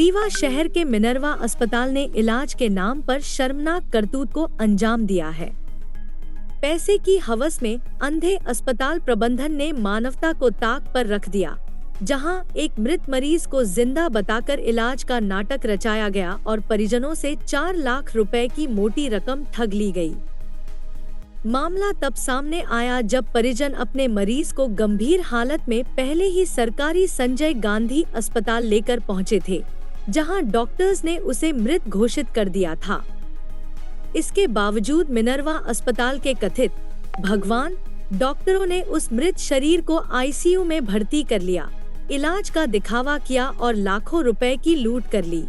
रीवा शहर के मिनर्वा अस्पताल ने इलाज के नाम पर शर्मनाक करतूत को अंजाम दिया है। पैसे की हवस में अंधे अस्पताल प्रबंधन ने मानवता को ताक पर रख दिया, जहां एक मृत मरीज को जिंदा बताकर इलाज का नाटक रचाया गया और परिजनों से 4 लाख रुपए की मोटी रकम ठग ली गई। मामला तब सामने आया जब परिजन अपने मरीज को गंभीर हालत में पहले ही सरकारी संजय गांधी अस्पताल लेकर पहुंचे थे, जहां डॉक्टर्स ने उसे मृत घोषित कर दिया था। इसके बावजूद मिनर्वा अस्पताल के कथित भगवान डॉक्टरों ने उस मृत शरीर को आईसीयू में भर्ती कर लिया, इलाज का दिखावा किया और लाखों रुपए की लूट कर ली।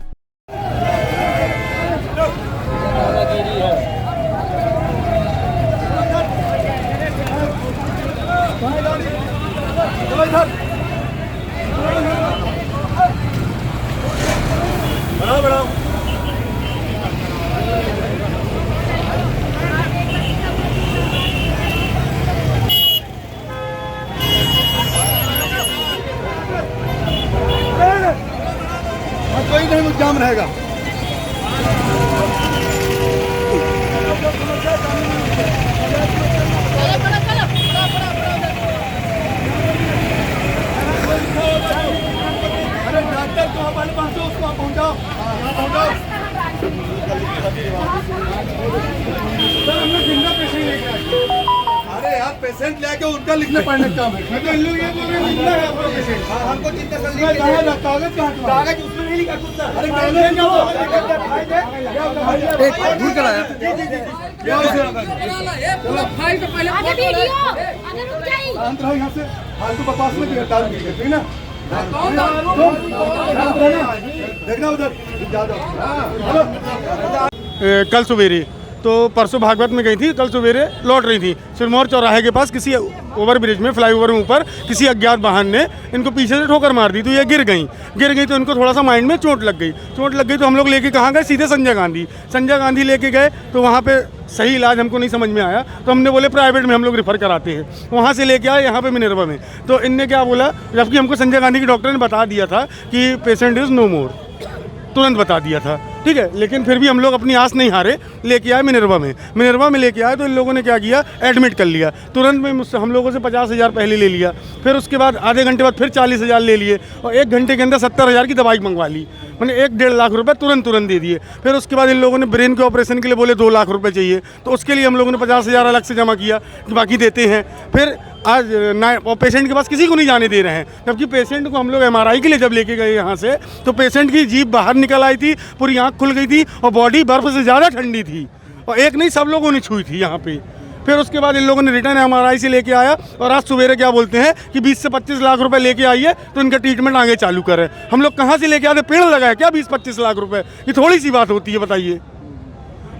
कोई नहीं जाम रहेगा। अरे डॉक्टर को हमारे पास दो, उसको पहुंचाओ, पहुंचाओ। सर हम लोग जिंदा पेशेंट लेके आए। अरे यार पेशेंट लेके उनका लिखने पढ़ने का काम है। मैं तो इन लोग ये बोल रहे हैं लिखना है आपका पेशेंट। हमको चिंता कर लीजिए। कागज कहाँ? कागज उसमें नहीं लिखा कुछ। अरे कागज क्या हो? एक दूर चला यार। क्या हो चलो फाइल तो पहले आगे वीडियो अगर रुक जाइए। शांत रहो यहाँ से। फालतू बकवास में गिरफ्तार कीजिए, ठीक ना? देखना उधर कल सवेरे तो परसों भागवत में गई थी, कल सवेरे लौट रही थी। सिरमौर चौराहे के पास किसी ओवर ब्रिज में, फ्लाईओवर में ऊपर किसी अज्ञात वाहन ने इनको पीछे से ठोकर मार दी, तो ये गिर गई तो इनको थोड़ा सा माइंड में चोट लग गई तो हम लोग लेके कहाँ गए? सीधे संजय गांधी लेके गए। तो वहाँ पे सही इलाज हमको नहीं समझ में आया, तो हमने बोले प्राइवेट में हम लोग रेफर कराते हैं। वहाँ से लेके आए यहाँ पे मिनर्वा में, तो इनने क्या बोला, जबकि हमको संजय गांधी के डॉक्टर ने बता दिया था कि पेशेंट इज़ नो मोर, तुरंत बता दिया था, ठीक है। लेकिन फिर भी हम लोग अपनी आस नहीं हारे, लेके आए मिनर्वा में लेके आए। तो इन लोगों ने क्या किया, एडमिट कर लिया तुरंत में। मुझसे हम लोगों से 50,000 पहले ले लिया, फिर उसके बाद आधे घंटे बाद फिर 40,000 ले लिए और 1 घंटे के अंदर 70,000 की दवाई मंगवा ली। मैंने 1-1.5 लाख रुपए तुरंत दे दिए। फिर उसके बाद इन लोगों ने ब्रेन के ऑपरेशन के लिए बोले 2 लाख रुपए चाहिए, तो उसके लिए हम लोगों ने 50,000 अलग से जमा किया कि बाकी देते हैं। फिर आज और पेशेंट के पास किसी को नहीं जाने दे रहे हैं, जबकि पेशेंट को हम लोग MRI के लिए जब लेके गए यहाँ से, तो पेशेंट की जीभ बाहर निकल आई थी, पूरी आँख खुल गई थी और बॉडी बर्फ से ज़्यादा ठंडी थी, और एक नहीं सब लोगों ने छुई थी यहाँ पे। फिर उसके बाद इन लोगों ने रिटर्न MRI से लेके आया और आज सवेरे क्या बोलते हैं कि 20 से 25 लाख रुपए लेके आइए तो इनका ट्रीटमेंट आगे चालू करें। हम लोग कहाँ से लेके आते? पेड़ लगाए क्या 20-25 लाख रुपए? ये थोड़ी सी बात होती है, बताइए।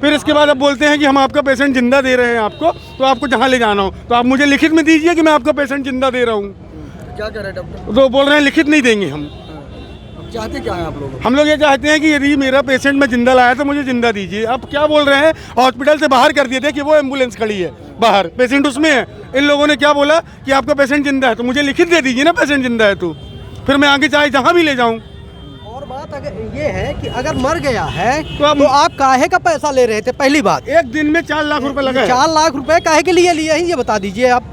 फिर इसके बाद अब बोलते हैं कि हम आपका पेशेंट जिंदा दे रहे हैं आपको, तो आपको जहाँ ले जाना हो तो आप मुझे लिखित में दीजिए कि मैं आपका पेशेंट जिंदा दे रहा हूँ। क्या कह रहे हैं डॉक्टर? तो बोल रहे हैं लिखित नहीं देंगे हम। चाहते क्या है आप लोग? हम लोग ये चाहते हैं कि यदि मेरा पेशेंट मैं जिंदा लाया तो मुझे जिंदा दीजिए। अब क्या बोल रहे हैं, हॉस्पिटल से बाहर कर दिए थे कि वो एम्बुलेंस खड़ी है बाहर, पेशेंट उसमें है। इन लोगों ने क्या बोला कि आपका पेशेंट जिंदा है, तो मुझे लिखित दे दीजिए ना पेशेंट जिंदा है, तो फिर मैं आगे चाहे जहाँ भी ले जाऊँ। बात अगर ये है कि अगर मर गया है तो आप काहे का पैसा ले रहे थे? पहली बात, एक दिन में 4 लाख रुपए लगा। 4 लाख रुपए काहे के लिए लिए हैं ये बता दीजिए आप।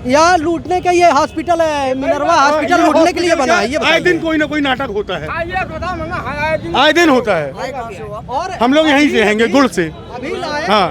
या लूटने का ये हॉस्पिटल है, मिनर्वा हॉस्पिटल लूटने के लिए बना है? ये आए दिन कोई ना कोई नाटक होता है, आए दिन होता है। और हम लोग यहीं से हैंगे गुड़ से अभी लाए। हाँ